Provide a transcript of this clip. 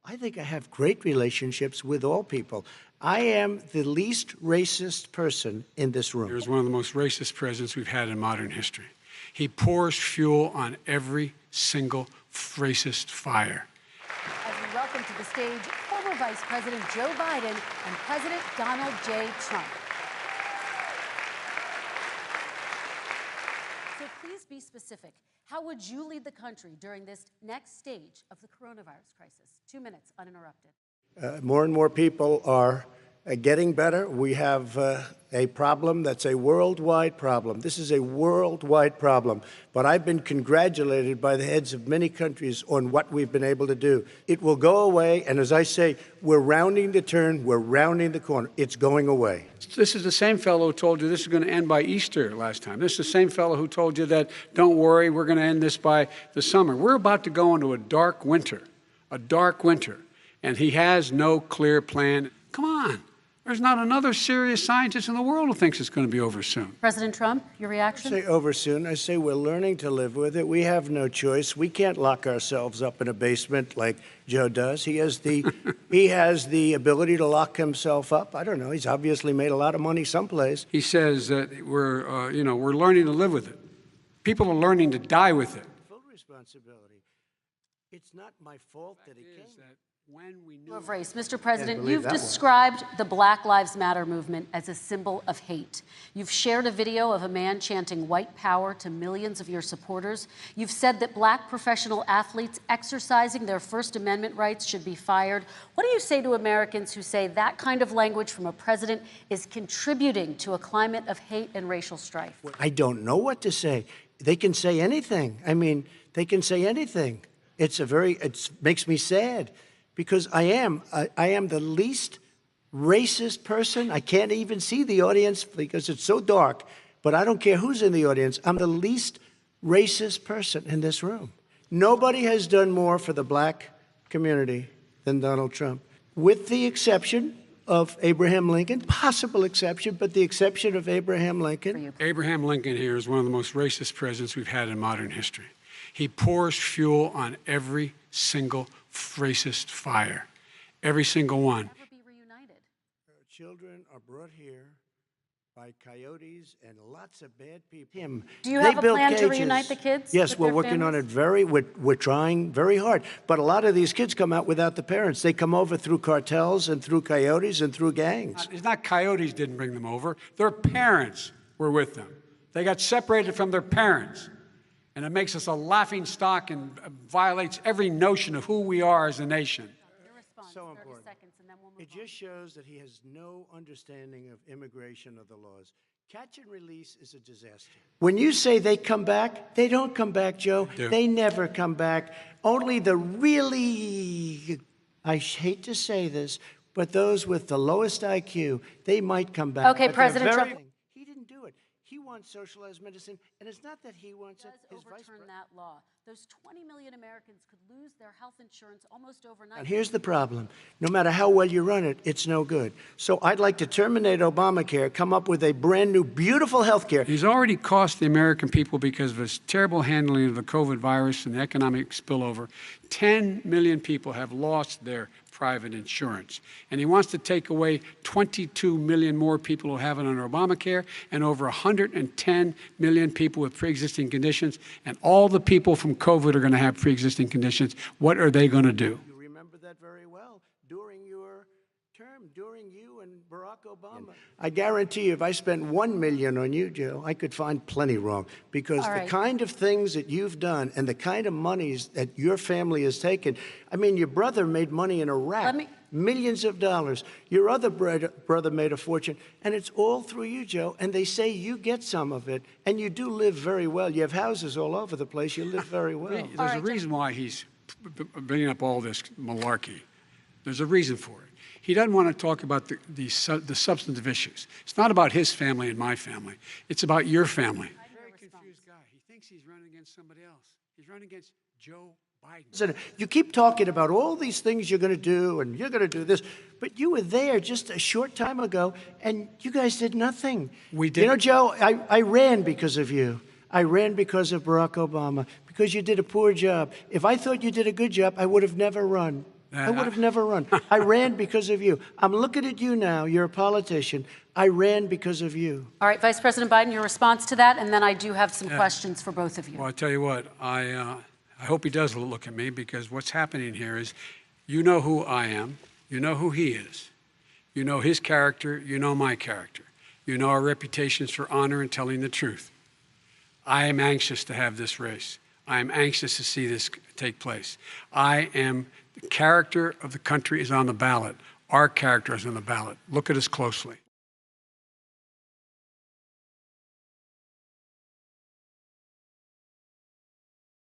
I think I have great relationships with all people. I am the least racist person in this room. He was one of the most racist presidents we've had in modern history. He pours fuel on every single racist fire. As we welcome to the stage former Vice President Joe Biden and President Donald J. Trump. So please be specific. How would you lead the country during this next stage of the coronavirus crisis? 2 minutes, uninterrupted. More and more people are getting better. We have a problem that's a worldwide problem. This is a worldwide problem. But I've been congratulated by the heads of many countries on what we've been able to do. It will go away, and as I say, we're rounding the turn, we're rounding the corner. It's going away. This is the same fellow who told you this is going to end by Easter last time. This is the same fellow who told you that, don't worry, we're going to end this by the summer. We're about to go into a dark winter, and he has no clear plan. Come on. There's not another serious scientist in the world who thinks it's going to be over soon. President Trump, your reaction? I say over soon. I say we're learning to live with it. We have no choice. We can't lock ourselves up in a basement like Joe does. He has the ability to lock himself up. I don't know. He's obviously made a lot of money someplace. He says that we're learning to live with it. People are learning to die with it. Full responsibility. It's not my fault that he came. When we knew Of race. Mr. President, you've described the Black Lives Matter movement as a symbol of hate. You've shared a video of a man chanting white power to millions of your supporters. You've said that black professional athletes exercising their First Amendment rights should be fired. What do you say to Americans who say that kind of language from a president is contributing to a climate of hate and racial strife? I don't know what to say. They can say anything. I mean, they can say anything. It makes me sad. Because I am the least racist person. I can't even see the audience because it's so dark, but I don't care who's in the audience. I'm the least racist person in this room. Nobody has done more for the black community than Donald Trump, with the exception of Abraham Lincoln, possible exception, but the exception of Abraham Lincoln. Abraham Lincoln here is one of the most racist presidents we've had in modern history. He pours fuel on every single racist fire, every single one. Never be reunited. Children are brought here by coyotes and lots of bad people. Do you have a plan to reunite the kids? Yes, we're working on it we're trying very hard. But a lot of these kids come out without the parents. They come over through cartels and through coyotes and through gangs. It's not coyotes didn't bring them over. Their parents were with them. They got separated from their parents. And it makes us a laughing stock and violates every notion of who we are as a nation. Your response, So 30 important. seconds, and then we'll move It just shows that he has no understanding of immigration or the laws. Catch and release is a disaster. When you say they come back, they don't come back, Joe. They never come back. Only the really, I hate to say this, but those with the lowest IQ, they might come back. Okay, President Trump. He didn't do it. He wants socialized medicine, and it's not that he wants it. His vice overturn president. that law. Those 20 million Americans could lose their health insurance almost overnight. And here's the problem. No matter how well you run it, it's no good. So I'd like to terminate Obamacare, come up with a brand new, beautiful health care. He's already cost the American people, because of his terrible handling of the COVID virus and the economic spillover, 10 million people have lost their private insurance. And he wants to take away 22 million more people who have it under Obamacare, and over 110 million people with pre-existing conditions. And all the people from COVID are going to have pre-existing conditions. What are they going to do? You remember that very well during your term, during you and Barack Obama. I guarantee you, if I spent $1 million on you, Joe, I could find plenty wrong. Because the kind of things that you've done and the kind of monies that your family has taken, I mean, your brother made money in Iraq. Millions of dollars. Your other brother made a fortune, and it's all through you, Joe. And they say you get some of it, and you do live very well. You have houses all over the place. You live very well. There's a reason why he's bringing up all this malarkey. There's a reason for it. He doesn't want to talk about the substantive issues. It's not about his family and my family. It's about your family. Very confused guy. He thinks he's running against somebody else. He's running against Joe Biden. You keep talking about all these things you're going to do, and you're going to do this, but you were there just a short time ago, and you guys did nothing. We did. You know, Joe, I ran because of you. I ran because of Barack Obama, because you did a poor job. If I thought you did a good job, I would have never run. I would have never run. I ran because of you. I'm looking at you now. You're a politician. I ran because of you. All right, Vice President Biden, your response to that, and then I do have some questions for both of you. Well, I tell you what, I hope he does look at me, because what's happening here is, you know who I am, you know who he is, you know his character, you know my character, you know our reputations for honor and telling the truth. I am anxious to have this race. I am anxious to see this take place. The character of the country is on the ballot. Our character is on the ballot. Look at us closely.